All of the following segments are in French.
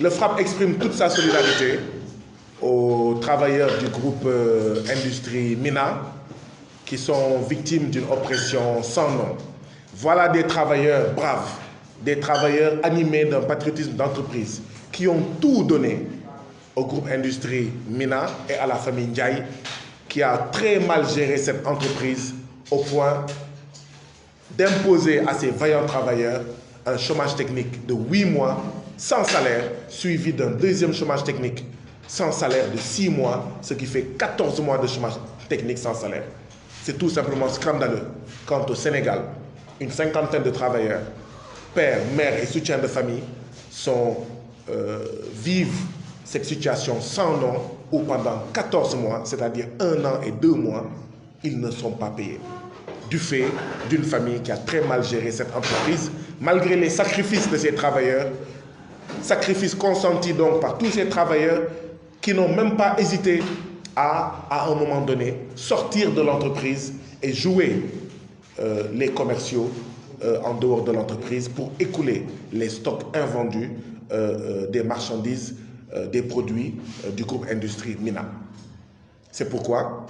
Le FRAPP exprime toute sa solidarité aux travailleurs du groupe Industrie Mina qui sont victimes d'une oppression sans nom. Voilà des travailleurs braves, des travailleurs animés d'un patriotisme d'entreprise qui ont tout donné au groupe Industrie Mina et à la famille Ndiaye qui a très mal géré cette entreprise au point d'imposer à ces vaillants travailleurs un chômage technique de 8 mois sans salaire, suivi d'un deuxième chômage technique sans salaire de 6 mois, ce qui fait 14 mois de chômage technique sans salaire. C'est tout simplement scandaleux quand au Sénégal, une cinquantaine de travailleurs, pères, mères et soutiens de famille, vivent cette situation sans nom où pendant 14 mois, c'est-à-dire 1 an et 2 mois, ils ne sont pas payés. Du fait d'une famille qui a très mal géré cette entreprise, malgré les sacrifices de ces travailleurs, sacrifices consentis donc par tous ces travailleurs qui n'ont même pas hésité à un moment donné, sortir de l'entreprise et jouer les commerciaux en dehors de l'entreprise pour écouler les stocks invendus des marchandises, des produits du groupe Industrie Mina. C'est pourquoi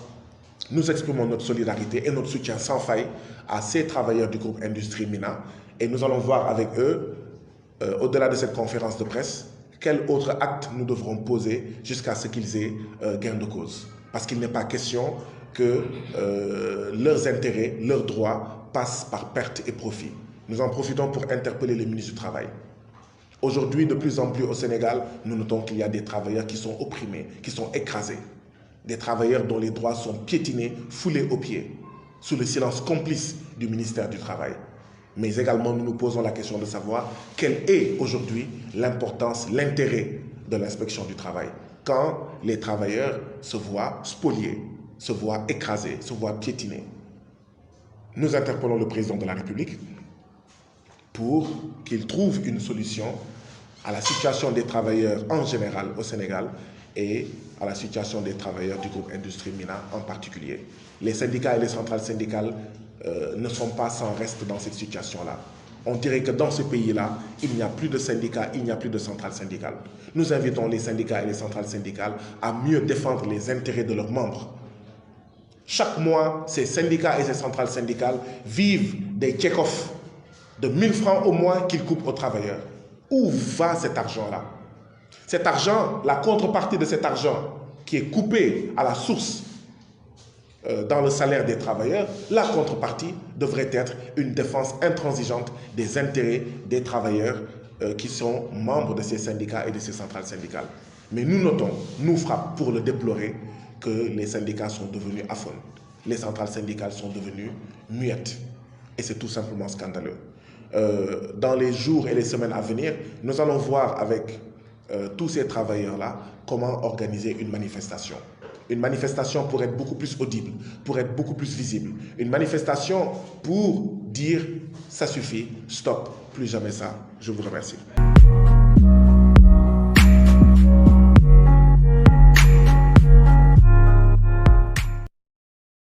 nous exprimons notre solidarité et notre soutien sans faille à ces travailleurs du groupe Industrie Mina et nous allons voir avec eux, au-delà de cette conférence de presse, quel autre acte nous devrons poser jusqu'à ce qu'ils aient gain de cause. Parce qu'il n'est pas question que leurs intérêts, leurs droits passent par perte et profit. Nous en profitons pour interpeller les ministres du Travail. Aujourd'hui, de plus en plus au Sénégal, nous notons qu'il y a des travailleurs qui sont opprimés, qui sont écrasés. Des travailleurs dont les droits sont piétinés, foulés aux pieds, sous le silence complice du ministère du Travail. Mais également, nous nous posons la question de savoir quelle est aujourd'hui l'importance, l'intérêt de l'inspection du travail. Quand les travailleurs se voient spoliés, se voient écrasés, se voient piétinés. Nous interpellons le président de la République pour qu'il trouve une solution à la situation des travailleurs en général au Sénégal et à la situation des travailleurs du groupe Industrie Mina en particulier. Les syndicats et les centrales syndicales ne sont pas sans reste dans cette situation-là. On dirait que dans ce pays-là, il n'y a plus de syndicats, il n'y a plus de centrales syndicales. Nous invitons les syndicats et les centrales syndicales à mieux défendre les intérêts de leurs membres. Chaque mois, ces syndicats et ces centrales syndicales vivent des check-offs de 1 000 francs au mois qu'ils coupent aux travailleurs. Où va cet argent-là? Cet argent, la contrepartie de cet argent qui est coupé à la source dans le salaire des travailleurs, la contrepartie devrait être une défense intransigeante des intérêts des travailleurs qui sont membres de ces syndicats et de ces centrales syndicales. Mais nous notons, nous FRAPP, pour le déplorer, que les syndicats sont devenus aphones. Les centrales syndicales sont devenues muettes. Et c'est tout simplement scandaleux. Dans les jours et les semaines à venir, nous allons voir avec tous ces travailleurs-là comment organiser une manifestation. Une manifestation pour être beaucoup plus audible, pour être beaucoup plus visible. Une manifestation pour dire « ça suffit, stop, plus jamais ça ». Je vous remercie.